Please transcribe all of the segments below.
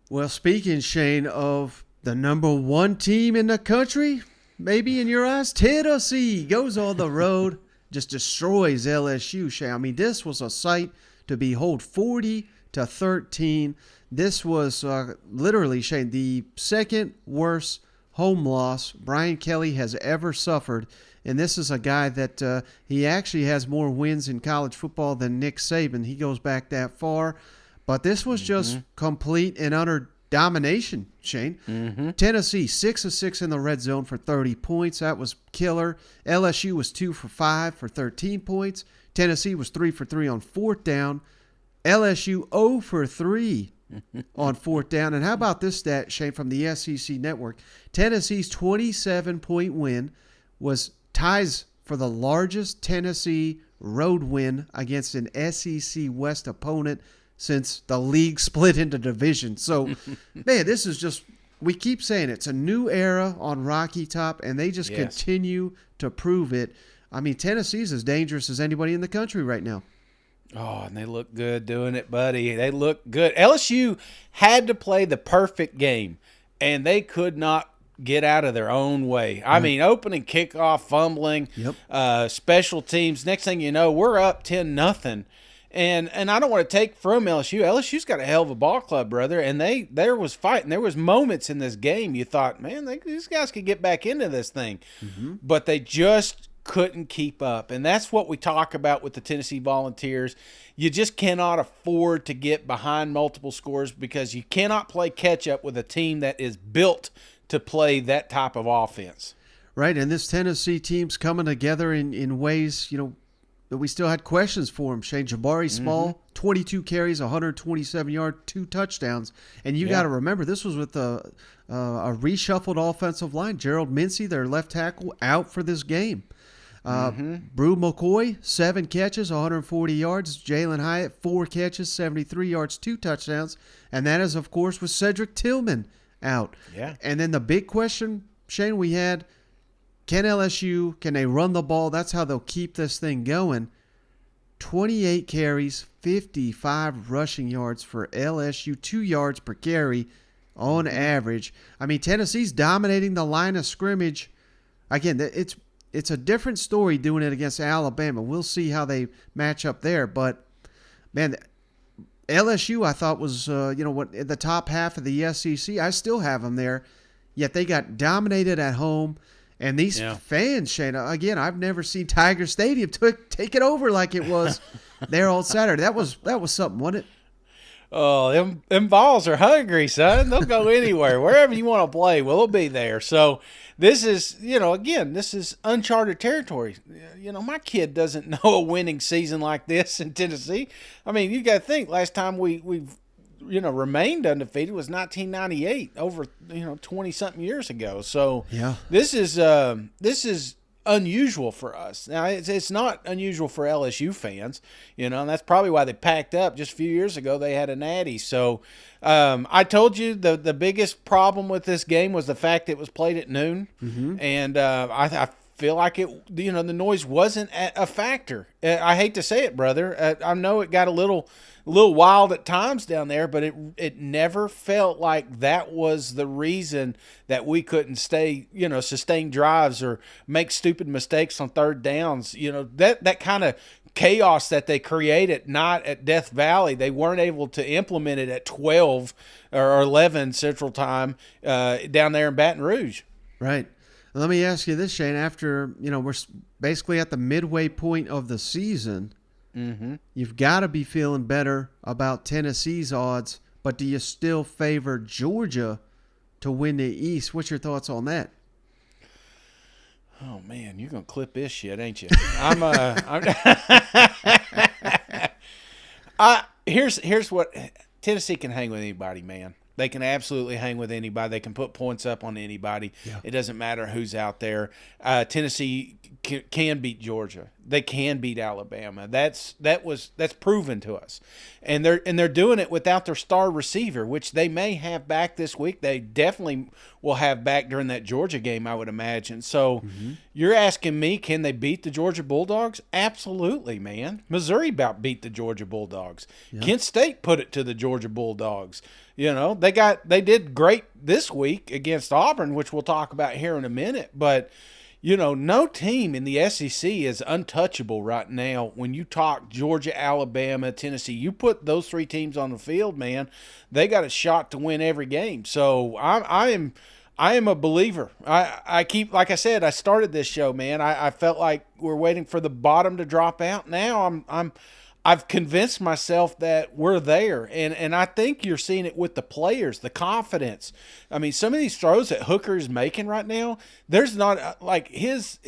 Well, speaking, Shane, of the number one team in the country, maybe in your eyes, Tennessee goes on the road, just destroys LSU, Shane. I mean, this was a sight to behold, 40-13. This was literally, Shane, the second worst home loss Brian Kelly has ever suffered. And this is a guy that he actually has more wins in college football than Nick Saban. He goes back that far. But this was just complete and utter domination, Shane. Tennessee, 6 of 6 in the red zone for 30 points. That was killer. LSU was 2 for 5 for 13 points. Tennessee was 3 for 3 on fourth down. LSU 0 for 3 on fourth down. And how about this stat, Shane, from the SEC Network? Tennessee's 27-point win was ties for the largest Tennessee road win against an SEC West opponent since the league split into divisions. So, man, this is just, we keep saying it's a new era on Rocky Top, and they just continue to prove it. I mean, Tennessee's as dangerous as anybody in the country right now. Oh, and they look good doing it, buddy. They look good. LSU had to play the perfect game, and they could not get out of their own way. I mean, opening kickoff, fumbling, special teams. Next thing you know, we're up 10-0. And I don't want to take from LSU. LSU's got a hell of a ball club, brother. And there was fighting. There was moments in this game you thought, man, these guys could get back into this thing. But they just couldn't keep up. And that's what we talk about with the Tennessee Volunteers. You just cannot afford to get behind multiple scores because you cannot play catch up with a team that is built to play that type of offense. Right, and this Tennessee team's coming together in ways, that we still had questions for him. Shane, Jabari Small, 22 carries, 127 yards, 2 touchdowns. And you got to remember, this was with a reshuffled offensive line. Gerald Mincey, their left tackle, out for this game. Brew McCoy, 7 catches, 140 yards. Jalen Hyatt, 4 catches, 73 yards, 2 touchdowns. And that is, of course, with Cedric Tillman out. Yeah. And then the big question, Shane, we had, can they run the ball? That's how they'll keep this thing going. 28 carries, 55 rushing yards for LSU, 2 yards per carry on average. I mean, Tennessee's dominating the line of scrimmage. Again, it's a different story doing it against Alabama. We'll see how they match up there. But, man, LSU I thought was, in the top half of the SEC. I still have them there. Yet they got dominated at home. And these fans, Shane, again, I've never seen Tiger Stadium take it over like it was there on Saturday. That was something, wasn't it? Oh, them balls are hungry, son. They'll go anywhere. Wherever you want to play, we'll be there. So this is, again, this is uncharted territory. My kid doesn't know a winning season like this in Tennessee. I mean, you got to think, last time we've remained undefeated was 1998, over 20-something years ago. So this is unusual for us. Now it's not unusual for LSU fans, and that's probably why they packed up. Just a few years ago they had a natty. So I told you the biggest problem with this game was the fact it was played at noon, and I feel like the noise wasn't a factor. I hate to say it, brother. I know it got a little wild at times down there, but it never felt like that was the reason that we couldn't sustain drives or make stupid mistakes on third downs. That kind of chaos that they create at night at Death Valley, they weren't able to implement it at 12 or 11 Central Time down there in Baton Rouge. Right. Let me ask you this, Shane. After, we're basically at the midway point of the season, you've got to be feeling better about Tennessee's odds, but do you still favor Georgia to win the East? What's your thoughts on that? Oh, man, you're going to clip this shit, ain't you? Here's what – Tennessee can hang with anybody, man. They can absolutely hang with anybody. They can put points up on anybody. Yeah. It doesn't matter who's out there. Tennessee can beat Georgia. They can beat Alabama. That's proven to us, and they're doing it without their star receiver, which they may have back this week. They definitely will have back during that Georgia game, I would imagine. So you're asking me, can they beat the Georgia Bulldogs? Absolutely, man. Missouri beat the Georgia Bulldogs. Yeah. Kent State put it to the Georgia Bulldogs. You know, they did great this week against Auburn, which we'll talk about here in a minute. But, you know, no team in the SEC is untouchable right now. When you talk Georgia, Alabama, Tennessee, you put those three teams on the field, man, they got a shot to win every game. So I am a believer. I keep, like I said, I started this show, man. I felt like we're waiting for the bottom to drop out. Now I've convinced myself that we're there, and I think you're seeing it with the players, the confidence. I mean, some of these throws that Hooker is making right now, there's not like his.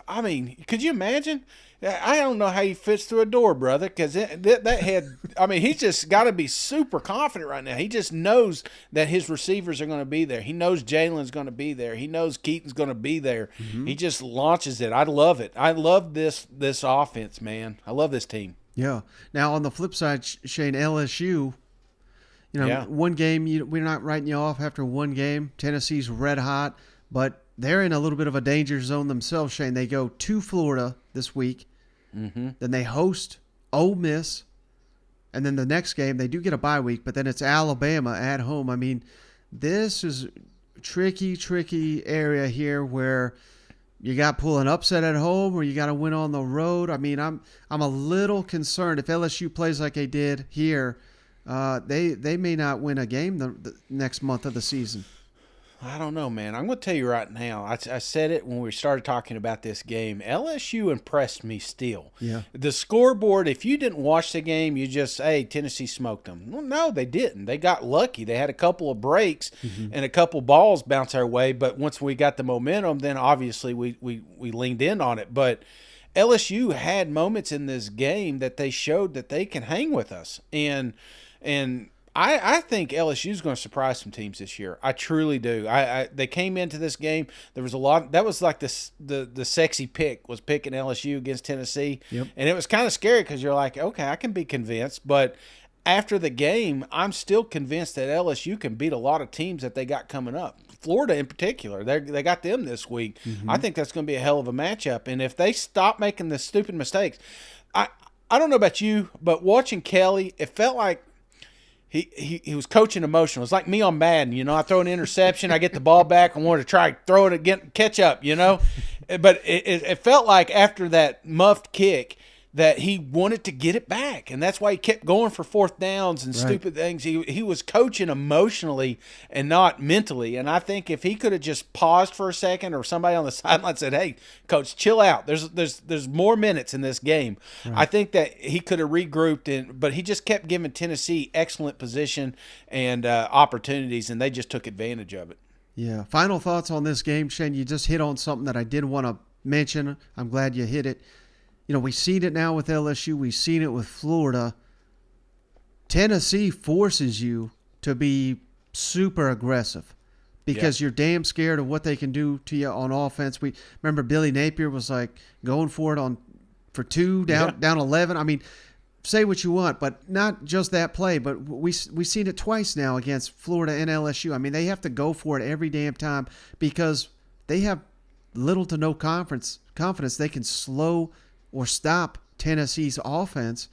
I mean, could you imagine? I don't know how he fits through a door, brother, because that head. I mean, he's just got to be super confident right now. He just knows that his receivers are going to be there. He knows Jalen's going to be there. He knows Keaton's going to be there. Mm-hmm. He just launches it. I love it. I love this offense, man. I love this team. Yeah. Now, on the flip side, Shane, LSU, one game, we're not writing you off after one game. Tennessee's red hot, but they're in a little bit of a danger zone themselves, Shane. They go to Florida this week. Mm-hmm. Then they host Ole Miss. And then the next game, they do get a bye week, but then it's Alabama at home. I mean, this is a tricky area here where – you got to pull an upset at home or you got to win on the road. I mean, I'm a little concerned if LSU plays like they did here, they may not win a game the next month of the season. I don't know, man. I'm going to tell you right now. I said it when we started talking about this game. LSU impressed me still. Yeah. The scoreboard, if you didn't watch the game, you just, hey, Tennessee smoked them. Well, no, they didn't. They got lucky. They had a couple of breaks and a couple balls bounce our way. But once we got the momentum, then obviously we leaned in on it. But LSU had moments in this game that they showed that they can hang with us. And I think LSU is going to surprise some teams this year. I truly do. They came into this game. There was a lot. That was like the sexy pick was picking LSU against Tennessee, yep. And it was kind of scary because you're like, okay, I can be convinced. But after the game, I'm still convinced that LSU can beat a lot of teams that they got coming up. Florida in particular, they got them this week. Mm-hmm. I think that's going to be a hell of a matchup. And if they stop making the stupid mistakes, I don't know about you, but watching Kelly, it felt like He was coaching emotional. It's like me on Madden, I throw an interception, I get the ball back, I want to try throw it again, catch up, But it felt like after that muffed kick that he wanted to get it back, and that's why he kept going for fourth downs and stupid things. He was coaching emotionally and not mentally, and I think if he could have just paused for a second, or somebody on the sideline said, "Hey, coach, chill out. There's more minutes in this game." Right. I think that he could have regrouped, but he just kept giving Tennessee excellent position and opportunities, and they just took advantage of it. Yeah. Final thoughts on this game, Shane. You just hit on something that I did want to mention. I'm glad you hit it. We've seen it now with LSU. We've seen it with Florida. Tennessee forces you to be super aggressive because you're damn scared of what they can do to you on offense. We remember Billy Napier was like going for it for two, down 11. I mean, say what you want, but not just that play. But we've seen it twice now against Florida and LSU. I mean, they have to go for it every damn time because they have little to no confidence. They can slow or stop Tennessee's offense.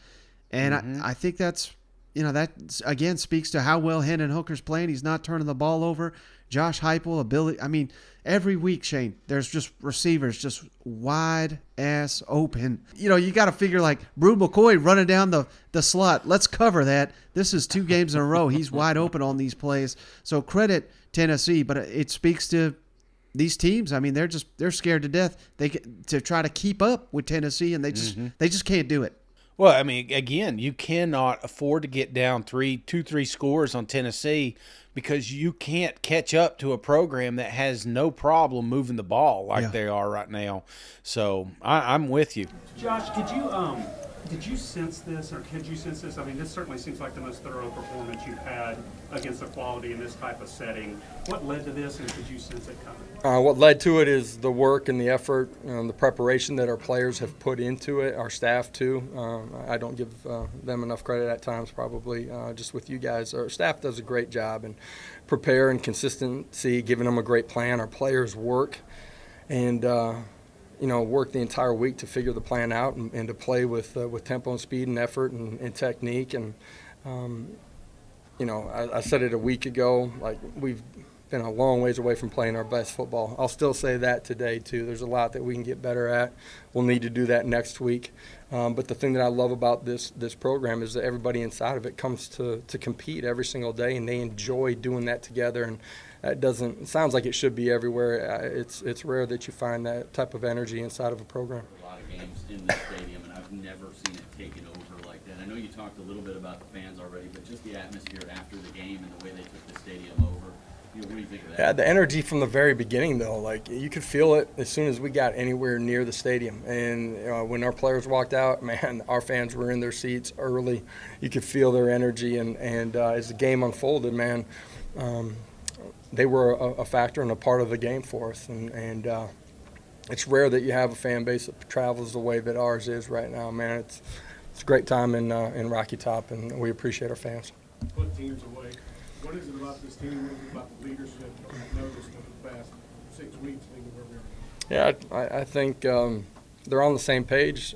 And I think that's, that again speaks to how well Hendon Hooker's playing. He's not turning the ball over. Josh Heupel, every week, Shane, there's just receivers just wide ass open. You got to figure like Brew McCoy running down the slot. Let's cover that. This is 2 games in a row. He's wide open on these plays. So credit Tennessee, but it speaks to these teams. I mean, they're scared to death. To try to keep up with Tennessee, and they just can't do it. Well, I mean, again, you cannot afford to get down 3 scores on Tennessee because you can't catch up to a program that has no problem moving the ball like they are right now. So I'm with you. Josh, did you sense this, or could you sense this? I mean, this certainly seems like the most thorough performance you've had against the quality in this type of setting. What led to this, and did you sense it coming? What led to it is the work and the effort, the preparation that our players have put into it, our staff too. I don't give them enough credit at times, probably, just with you guys. Our staff does a great job in prepare and consistency, giving them a great plan. Our players work and work the entire week to figure the plan out and to play with tempo and speed and effort and technique. And I said it a week ago, like we've been a long ways away from playing our best football. I'll still say that today too. There's a lot that we can get better at. We'll need to do that next week. But the thing that I love about this program is that everybody inside of it comes to compete every single day, and they enjoy doing that together. And it sounds like it should be everywhere. It's rare that you find that type of energy inside of a program. A lot of games in the stadium, and I've never seen it taken over like that. I know you talked a little bit about the fans already, but just the atmosphere after the game and the way they took the stadium over. What do you think of that? Yeah, the energy from the very beginning, though, like you could feel it as soon as we got anywhere near the stadium. And when our players walked out, man, our fans were in their seats early. You could feel their energy, and as the game unfolded, man, they were a factor and a part of the game for us. And it's rare that you have a fan base that travels the way that ours is right now, man. It's a great time in Rocky Top, and we appreciate our fans. Put teams away. What is it about this team, what is it about the leadership that you've noticed over the past 6 weeks leading where we are? Yeah, I think they're on the same page.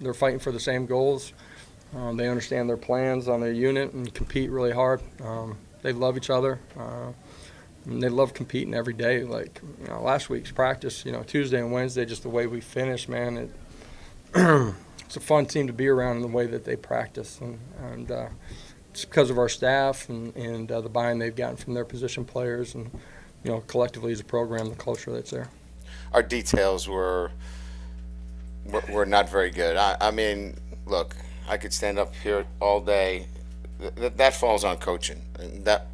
They're fighting for the same goals. They understand their plans on their unit and compete really hard. They love each other. And they love competing every day. Like last week's practice, Tuesday and Wednesday, just the way we finished, man. It's a fun team to be around in the way that they practice, and it's because of our staff and the buy-in they've gotten from their position players, and collectively as a program, the culture that's there. Our details were not very good. I mean, look, I could stand up here all day. That falls on coaching.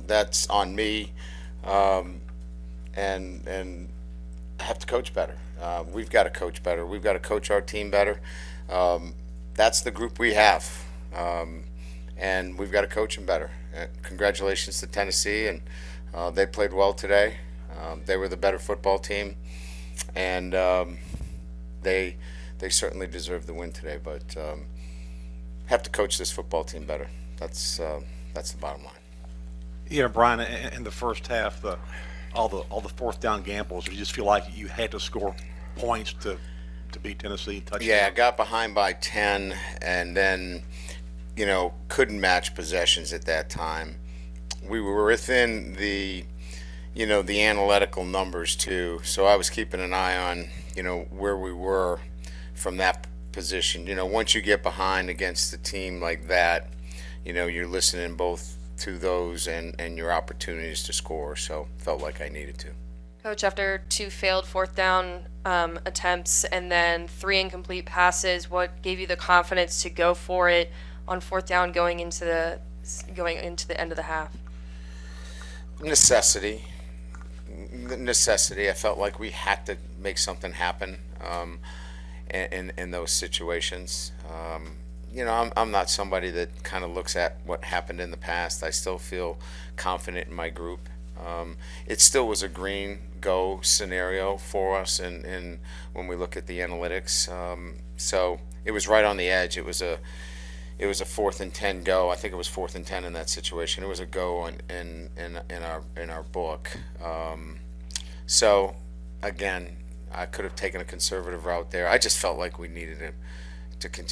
That's on me, and I have to coach better. We've got to coach better. We've got to coach our team better. That's the group we have, and we've got to coach them better. Congratulations to Tennessee, and they played well today. They were the better football team, and they certainly deserved the win today. But have to coach this football team better. That's the bottom line. Yeah, Brian, in the first half, all the fourth down gambles, you just feel like you had to score points to beat Tennessee. Touchdown. Yeah, got behind by 10, and then couldn't match possessions at that time. We were within the analytical numbers too, so I was keeping an eye on where we were from that position. Once you get behind against a team like that, you're listening both to those and your opportunities to score. So felt like I needed to. Coach, after 2 failed fourth down attempts and then 3 incomplete passes, what gave you the confidence to go for it on fourth down going into the end of the half? Necessity. I felt like we had to make something happen in those situations. I'm not somebody that kind of looks at what happened in the past. I still feel confident in my group. It still was a green go scenario for us, and when we look at the analytics, so it was right on the edge. It was a 4th and 10 go. I think it was 4th and 10 in that situation. It was a go in our book. So again, I could have taken a conservative route there. I just felt like we needed to continue.